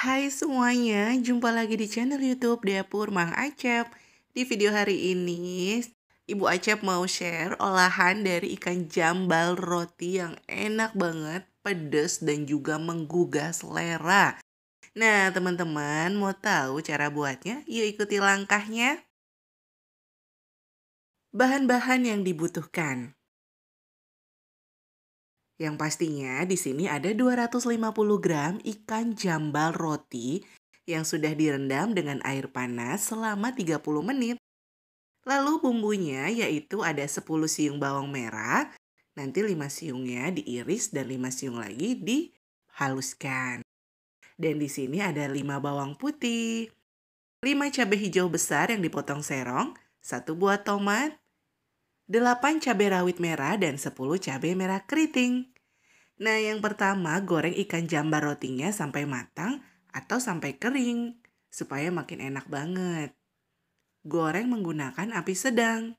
Hai semuanya, jumpa lagi di channel YouTube Dapur Mang Acep. Di video hari ini, Ibu Acep mau share olahan dari ikan jambal roti yang enak banget, pedas dan juga menggugah selera. Nah, teman-teman mau tahu cara buatnya? Yuk ikuti langkahnya. Bahan-bahan yang dibutuhkan. Yang pastinya di sini ada 250 gram ikan jambal roti yang sudah direndam dengan air panas selama 30 menit. Lalu bumbunya yaitu ada 10 siung bawang merah, nanti 5 siungnya diiris dan 5 siung lagi dihaluskan. Dan di sini ada 5 bawang putih, 5 cabai hijau besar yang dipotong serong, 1 buah tomat, 8 cabai rawit merah dan 10 cabai merah keriting. Nah, yang pertama goreng ikan jambal rotinya sampai matang atau sampai kering, supaya makin enak banget. Goreng menggunakan api sedang.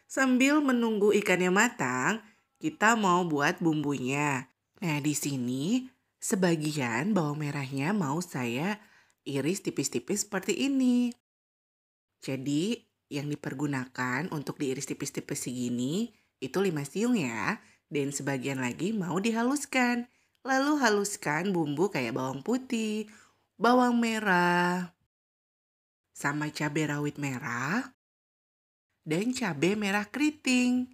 Sambil menunggu ikannya matang, kita mau buat bumbunya. Nah, di sini sebagian bawang merahnya mau saya iris tipis-tipis seperti ini. Jadi, yang dipergunakan untuk diiris tipis-tipis segini itu 5 siung ya. Dan sebagian lagi mau dihaluskan. Lalu haluskan bumbu kayak bawang putih, bawang merah, sama cabai rawit merah, dan cabai merah keriting,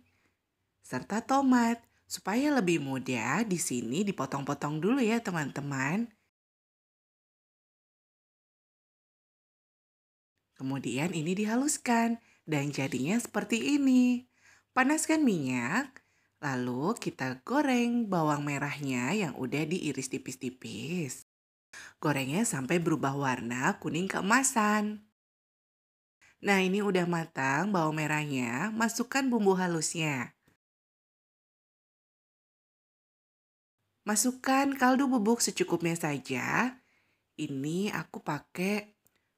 serta tomat. Supaya lebih mudah, di sini dipotong-potong dulu ya teman-teman. Kemudian ini dihaluskan dan jadinya seperti ini. Panaskan minyak, lalu kita goreng bawang merahnya yang udah diiris tipis-tipis. Gorengnya sampai berubah warna kuning keemasan. Nah, ini udah matang bawang merahnya, masukkan bumbu halusnya. Masukkan kaldu bubuk secukupnya saja. Ini aku pakai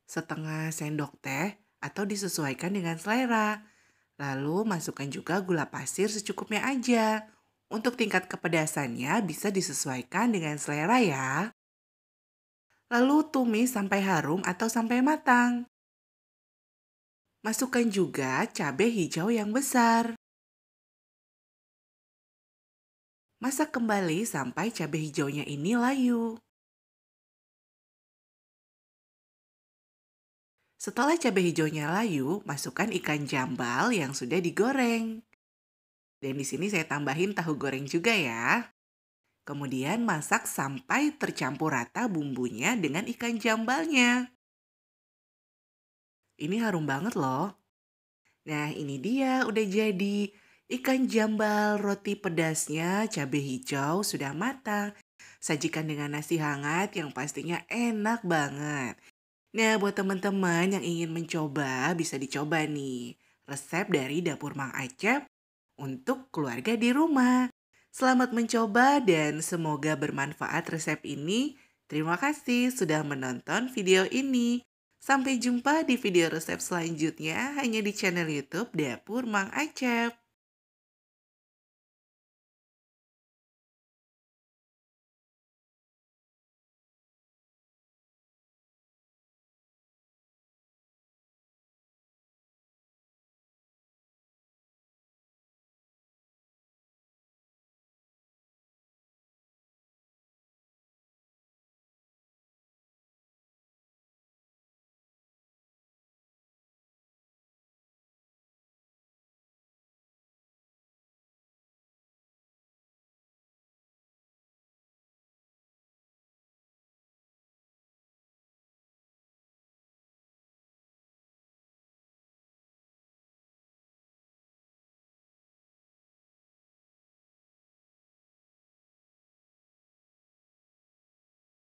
setengah sendok teh atau disesuaikan dengan selera. Lalu masukkan juga gula pasir secukupnya aja. Untuk tingkat kepedasannya bisa disesuaikan dengan selera ya. Lalu tumis sampai harum atau sampai matang. Masukkan juga cabai hijau yang besar. Masak kembali sampai cabai hijaunya ini layu. Setelah cabai hijaunya layu, masukkan ikan jambal yang sudah digoreng. Dan di sini saya tambahin tahu goreng juga ya. Kemudian masak sampai tercampur rata bumbunya dengan ikan jambalnya. Ini harum banget loh. Nah, ini dia udah jadi. Ikan jambal roti pedasnya cabai hijau sudah matang. Sajikan dengan nasi hangat yang pastinya enak banget. Nah, buat teman-teman yang ingin mencoba, bisa dicoba nih. Resep dari Dapur Mang Acep untuk keluarga di rumah. Selamat mencoba dan semoga bermanfaat resep ini. Terima kasih sudah menonton video ini. Sampai jumpa di video resep selanjutnya hanya di channel YouTube Dapur Mang Acep.